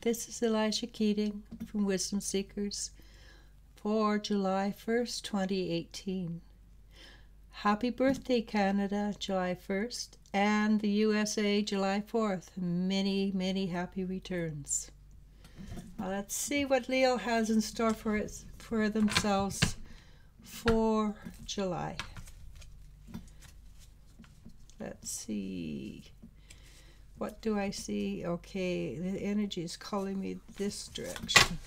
This is Elijah Keating from Wisdom Seekers for July 1st, 2018. Happy birthday, Canada, July 1st, and the USA, July 4th. Many, many happy returns. Now let's see what Leo has in store for themselves for July. Let's see. What do I see? Okay, the energy is calling me this direction.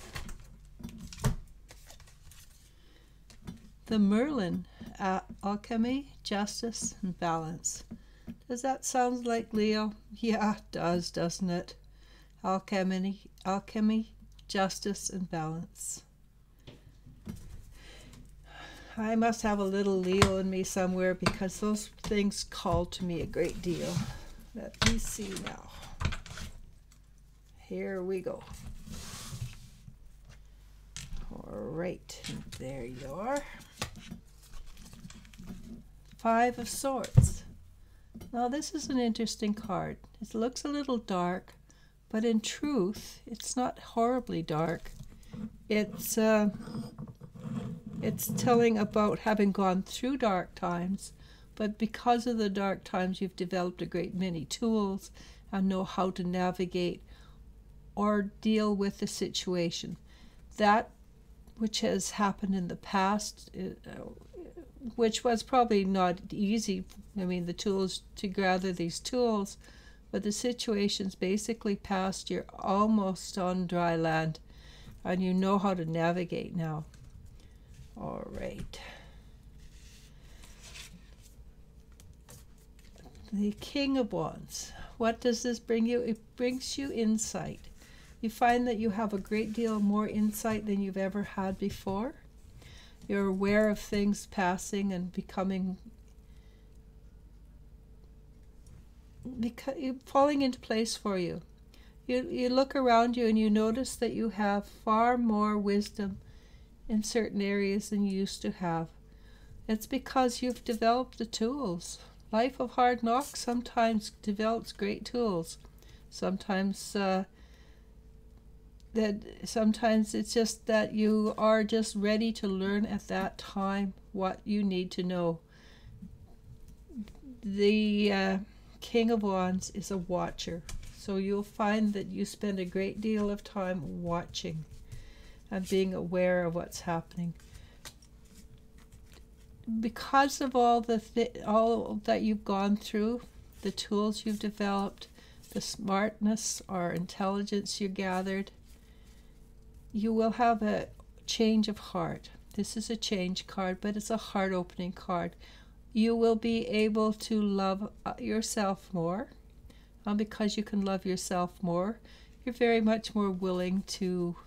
The Merlin, alchemy, justice, and balance. Does that sound like Leo? Yeah, it does, doesn't it? Alchemy, justice, and balance. I must have a little Leo in me somewhere because those things call to me a great deal. Let me see now. Here we go. All right, there you are. Five of Swords. Now this is an interesting card. It looks a little dark, but in truth, it's not horribly dark. It's telling about having gone through dark times, but because of the dark times, you've developed a great many tools and know how to navigate or deal with the situation. That which has happened in the past, which was probably not easy, I mean, the tools to gather these tools, but the situation's basically past. You're almost on dry land, and you know how to navigate now. All right. The King of Wands. What does this bring you? It brings you insight. You find that you have a great deal more insight than you've ever had before. You're aware of things passing and falling into place for you. You look around you and you notice that you have far more wisdom in certain areas than you used to have. It's because you've developed the tools. Life of hard knocks sometimes develops great tools. Sometimes sometimes it's just that you are just ready to learn at that time what you need to know. The King of Wands is a watcher, so you'll find that you spend a great deal of time watching and being aware of what's happening. Because of all that you've gone through, the tools you've developed, the smartness or intelligence you gathered, you will have a change of heart. This is a change card, but it's a heart-opening card. You will be able to love yourself more, and because you can love yourself more, you're very much more willing to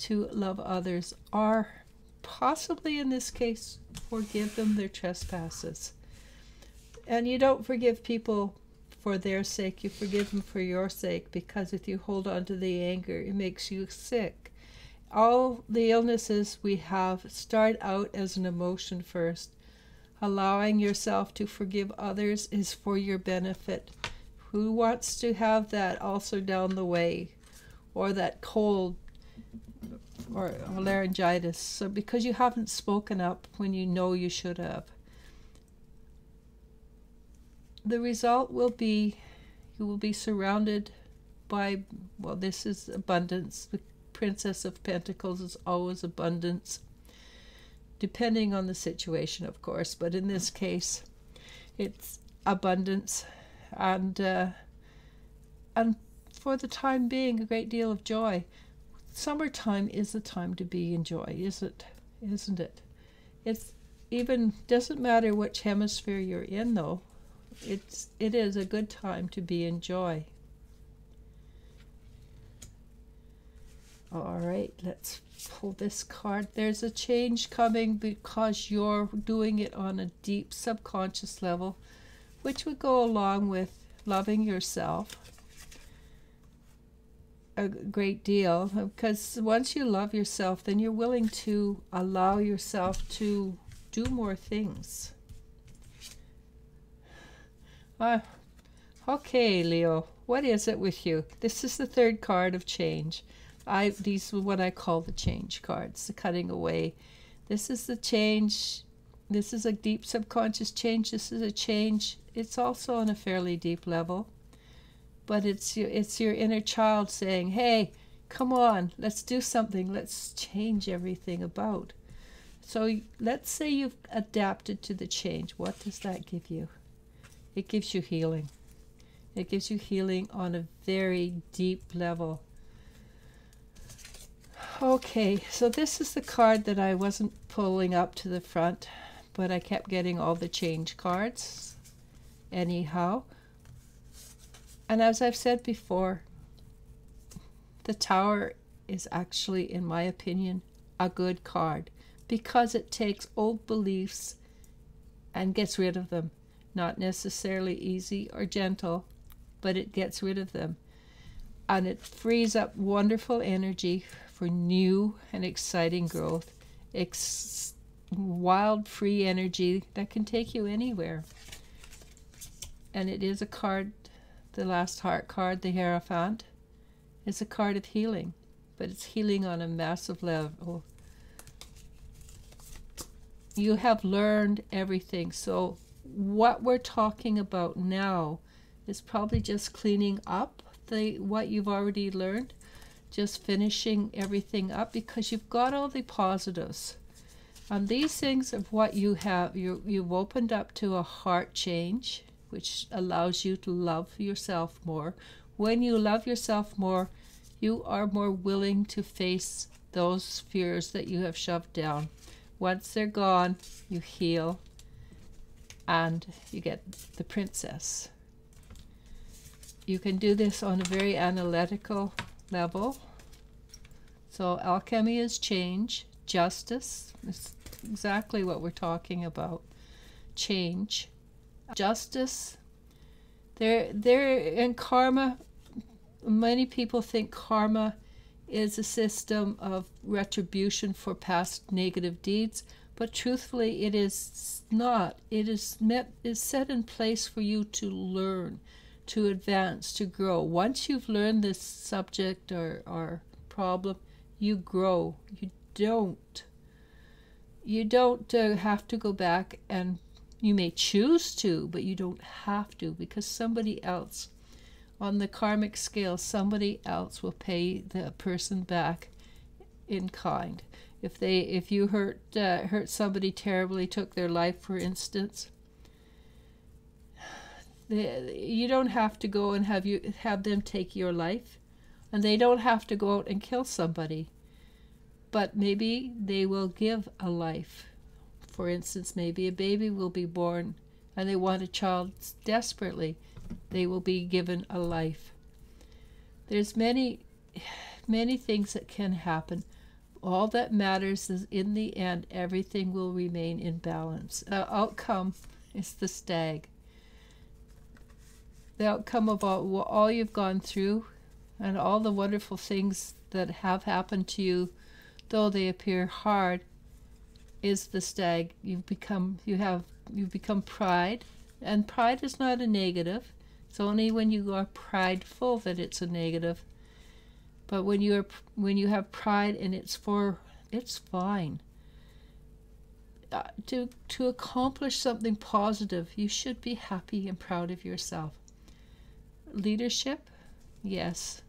love others, or possibly in this case forgive them their trespasses. And you don't forgive people for their sake, you forgive them for your sake, because if you hold on to the anger, it makes you sick. All the illnesses we have start out as an emotion first. Allowing yourself to forgive others is for your benefit. Who wants to have that ulcer down the way, or that cold, or laryngitis? So because you haven't spoken up when you know you should have, the result will be you will be surrounded by, well, this is abundance. The Princess of Pentacles is always abundance, depending on the situation, of course, but in this case it's abundance, and for the time being a great deal of joy. Summertime is the time to be in joy, isn't it? It's even doesn't matter which hemisphere you're in, though. It is a good time to be in joy. All right, let's pull this card. There's a change coming because you're doing it on a deep subconscious level, which would go along with loving yourself a great deal, because once you love yourself, then you're willing to allow yourself to do more things. Okay, Leo, what is it with you? This is the third card of change. These are what I call the change cards, the cutting away. This is the change. This is a deep subconscious change. This is a change. It's also on a fairly deep level, but it's your inner child saying, hey, come on, let's do something. Let's change everything about. So let's say you've adapted to the change. What does that give you? It gives you healing. It gives you healing on a very deep level. Okay, so this is the card that I wasn't pulling up to the front, but I kept getting all the change cards anyhow. And as I've said before, the Tower is actually, in my opinion, a good card because it takes old beliefs and gets rid of them. Not necessarily easy or gentle, but it gets rid of them. And it frees up wonderful energy for new and exciting growth. Wild, free energy that can take you anywhere. And it is a card, the last heart card, the Hierophant, is a card of healing. But it's healing on a massive level. You have learned everything. So what we're talking about now is probably just cleaning up what you've already learned, just finishing everything up, because you've got all the positives. And these things of what you have, you've opened up to a heart change, which allows you to love yourself more. When you love yourself more, you are more willing to face those fears that you have shoved down. Once they're gone, you heal, and you get the princess. You can do this on a very analytical level. So alchemy is change. Justice is exactly what we're talking about. Change. Justice. There in karma, many people think karma is a system of retribution for past negative deeds, but truthfully it is not. It is set in place for you to learn, to advance, to grow. Once you've learned this subject or problem, you grow. You don't have to go back, and you may choose to, but you don't have to, because somebody else on the karmic scale, somebody else will pay the person back in kind. If you hurt somebody terribly, took their life, for instance, you don't have to go and have them take your life, and they don't have to go out and kill somebody, but maybe they will give a life. For instance, maybe a baby will be born and they want a child desperately. They will be given a life. There's many things that can happen. All that matters is, in the end, everything will remain in balance. The outcome is the stag. The outcome of all you've gone through and all the wonderful things that have happened to you, though they appear hard, is the stag. You've become pride, and pride is not a negative. It's only when you are prideful that it's a negative. But when you have pride and it's fine. To accomplish something positive, you should be happy and proud of yourself. Leadership, yes.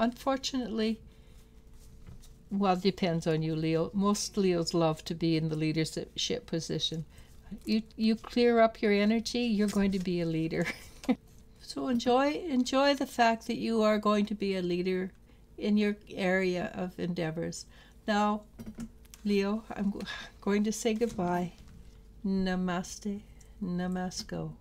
Unfortunately, well, it depends on you, Leo. Most Leos love to be in the leadership position. You clear up your energy, you're going to be a leader. So enjoy the fact that you are going to be a leader in your area of endeavors. Now, Leo, I'm going to say goodbye. Namaste. Namasko.